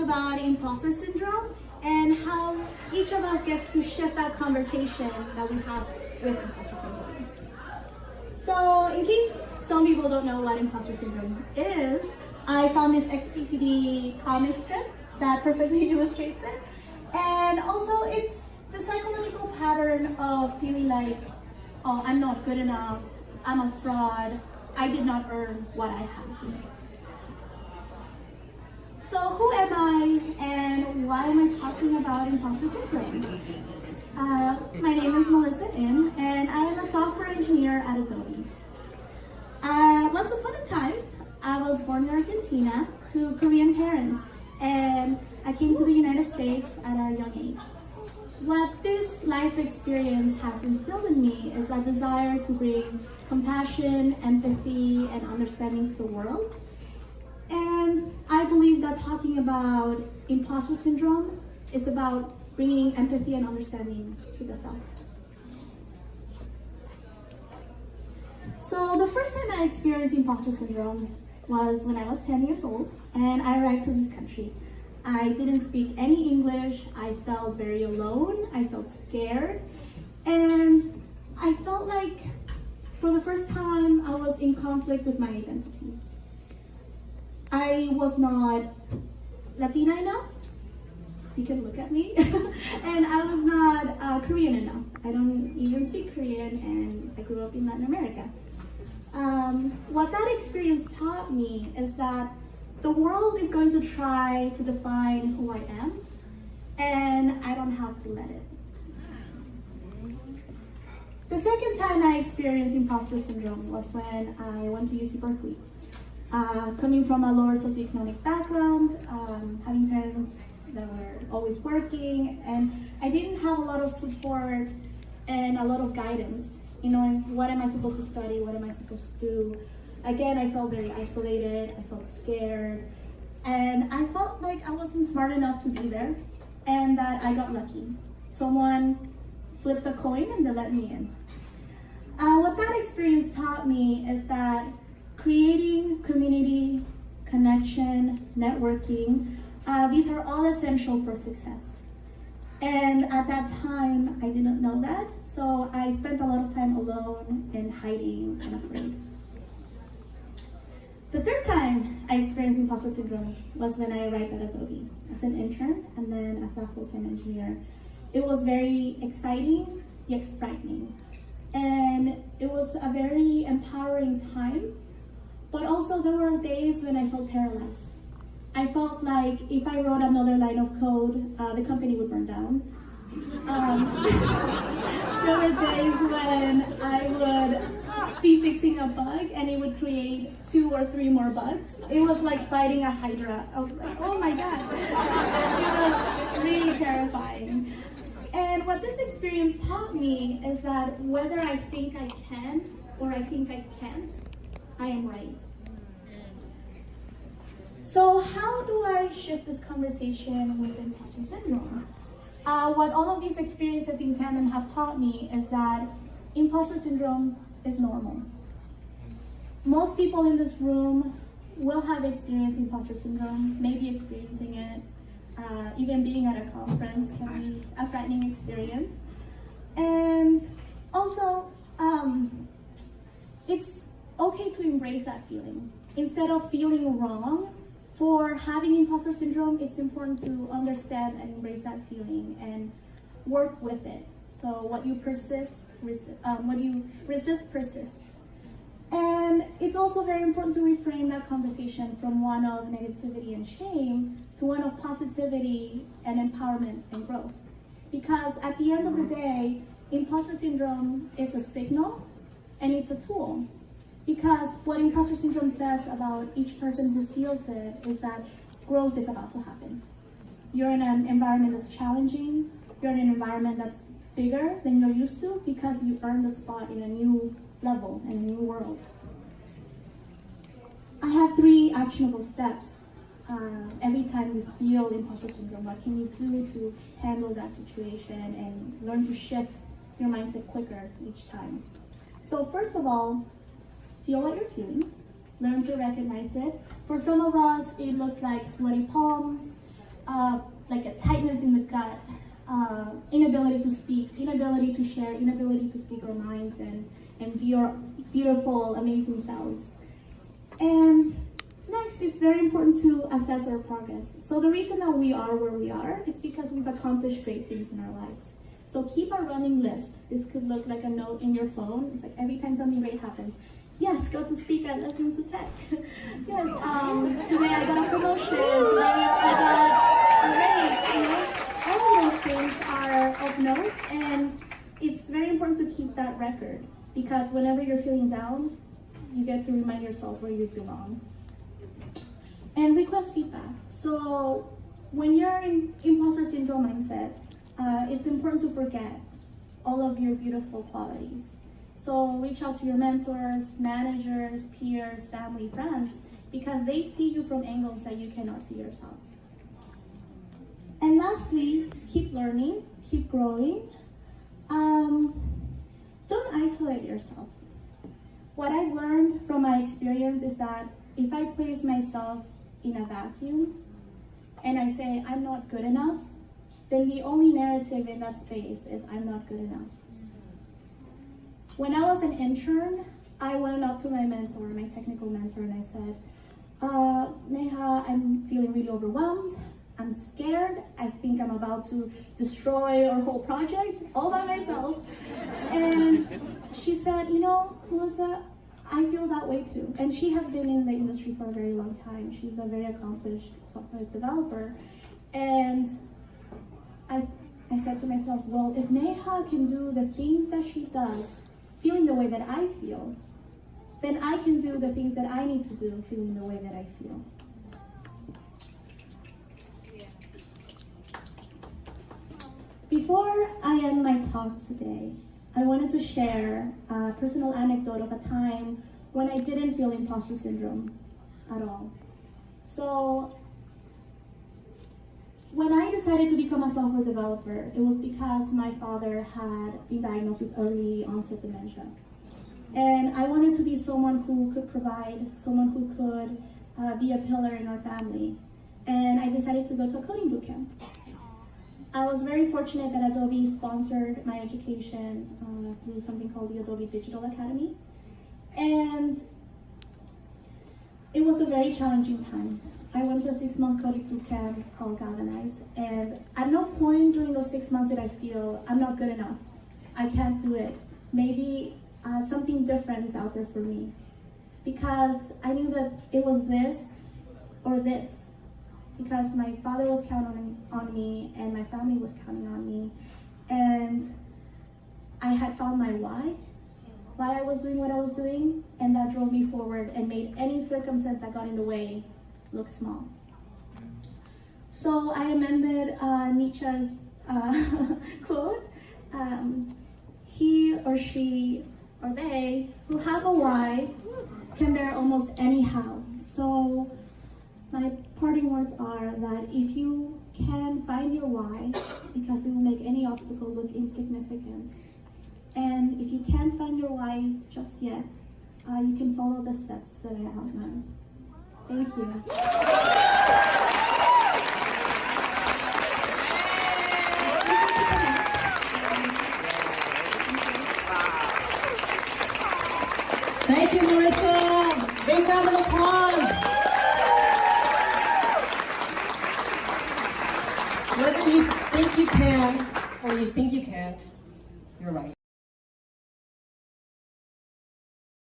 about imposter syndrome and how each of us gets to shift that conversation that we have with imposter syndrome. So in case some people don't know what imposter syndrome is, I found this XKCD comic strip that perfectly illustrates it. And also it's the psychological pattern of feeling like, oh, I'm not good enough, I'm a fraud, I did not earn what I have. So who am I and why am I talking about imposter syndrome? My name is Melissa In and I am a software engineer at Adobe. Once upon a time, I was born in Argentina to Korean parents and I came to the United States at a young age. What this life experience has instilled in me is a desire to bring compassion, empathy, and understanding to the world. And I believe that talking about imposter syndrome is about bringing empathy and understanding to the self. So the first time I experienced imposter syndrome was when I was 10 years old and I arrived to this country. I didn't speak any English, I felt very alone, I felt scared, and I felt like for the first time I was in conflict with my identity. I was not Latina enough, you can look at me, and I was not Korean enough. I don't even speak Korean and I grew up in Latin America. What that experience taught me is that the world is going to try to define who I am, and I don't have to let it. The second time I experienced imposter syndrome was when I went to UC Berkeley. Coming from a lower socioeconomic background, having parents that were always working, and I didn't have a lot of support and a lot of guidance, knowing what am I supposed to study, what am I supposed to do. Again, I felt very isolated, I felt scared, and I felt like I wasn't smart enough to be there, and that I got lucky. Someone flipped a coin and they let me in. What that experience taught me is that creating community, connection, networking, these are all essential for success. And at that time, I didn't know that, so I spent a lot of time alone and hiding and afraid. The third time I experienced imposter syndrome was when I arrived at Adobe as an intern and then as a full-time engineer. It was very exciting, yet frightening. And it was a very empowering time, but also there were days when I felt paralyzed. I felt like if I wrote another line of code, the company would burn down. There were days when I would be fixing a bug and it would create 2 or 3 more bugs. It was like fighting a hydra. I was like, oh my God. It was really terrifying. And what this experience taught me is that whether I think I can or I think I can't, I am right. So how do I shift this conversation with imposter syndrome? What all of these experiences in tandem have taught me is that imposter syndrome is normal. Most people in this room will have experienced imposter syndrome, maybe experiencing it. Even being at a conference can be a frightening experience. And also, it's okay to embrace that feeling. Instead of feeling wrong for having imposter syndrome, it's important to understand and embrace that feeling and work with it. So what you resist persists. And it's also very important to reframe that conversation from one of negativity and shame to one of positivity and empowerment and growth. Because at the end of the day, imposter syndrome is a signal and it's a tool. Because what imposter syndrome says about each person who feels it is that growth is about to happen. You're in an environment that's challenging, you're in an environment that's bigger than you're used to because you earned a spot in a new level and a new world. I have 3 actionable steps. Every time you feel imposter syndrome, what can you do to handle that situation and learn to shift your mindset quicker each time? So first of all, feel what you're feeling, learn to recognize it. For some of us, it looks like sweaty palms, like a tightness in the gut, inability to speak, inability to share, inability to speak our minds and be our beautiful, amazing selves. And next, it's very important to assess our progress. So the reason that we are where we are, it's because we've accomplished great things in our lives. So keep a running list. This could look like a note in your phone. It's like every time something great happens. Yes, got to speak at Lesbians to Tech. Yes, today I got a promotion. Today I got a raise. You know, all of those things are of note, and it's very important to keep that record because whenever you're feeling down, you get to remind yourself where you belong. And request feedback. So when you're in imposter syndrome mindset, it's important to forget all of your beautiful qualities. So reach out to your mentors, managers, peers, family, friends, because they see you from angles that you cannot see yourself. And lastly, keep learning, keep growing. Don't isolate yourself. What I've learned from my experience is that if I place myself in a vacuum and I say I'm not good enough, then the only narrative in that space is I'm not good enough. When I was an intern, I went up to my mentor, my technical mentor, and I said, Neha, I'm feeling really overwhelmed. I'm scared. I think I'm about to destroy our whole project all by myself. And she said, you know, Melissa, I feel that way too. And she has been in the industry for a very long time. She's a very accomplished software developer. And I said to myself, well, if Neha can do the things that she does, feeling the way that I feel, then I can do the things that I need to do, feeling the way that I feel. Before I end my talk today, I wanted to share a personal anecdote of a time when I didn't feel imposter syndrome at all. So, when I decided to become a software developer, it was because my father had been diagnosed with early onset dementia. And I wanted to be someone who could provide, someone who could be a pillar in our family. And I decided to go to a coding bootcamp. I was very fortunate that Adobe sponsored my education through something called the Adobe Digital Academy. And it was a very challenging time. I went to a 6-month coding bootcamp called Galvanize, and at no point during those 6 months did I feel I'm not good enough. I can't do it. Maybe something different is out there for me. Because I knew that it was this or this. Because my father was counting on me and my family was counting on me. And I had found my why I was doing what I was doing, and that drove me forward and made any circumstance that got in the way look small. So I amended Nietzsche's quote, he or she or they who have a why can bear almost any how. So my parting words are that if you can find your why, because it will make any obstacle look insignificant, and if you can't find your why just yet, you can follow the steps that I outlined. Thank you. Thank you, Melissa. Big round of applause. Whether you think you can or you think you can't, you're right.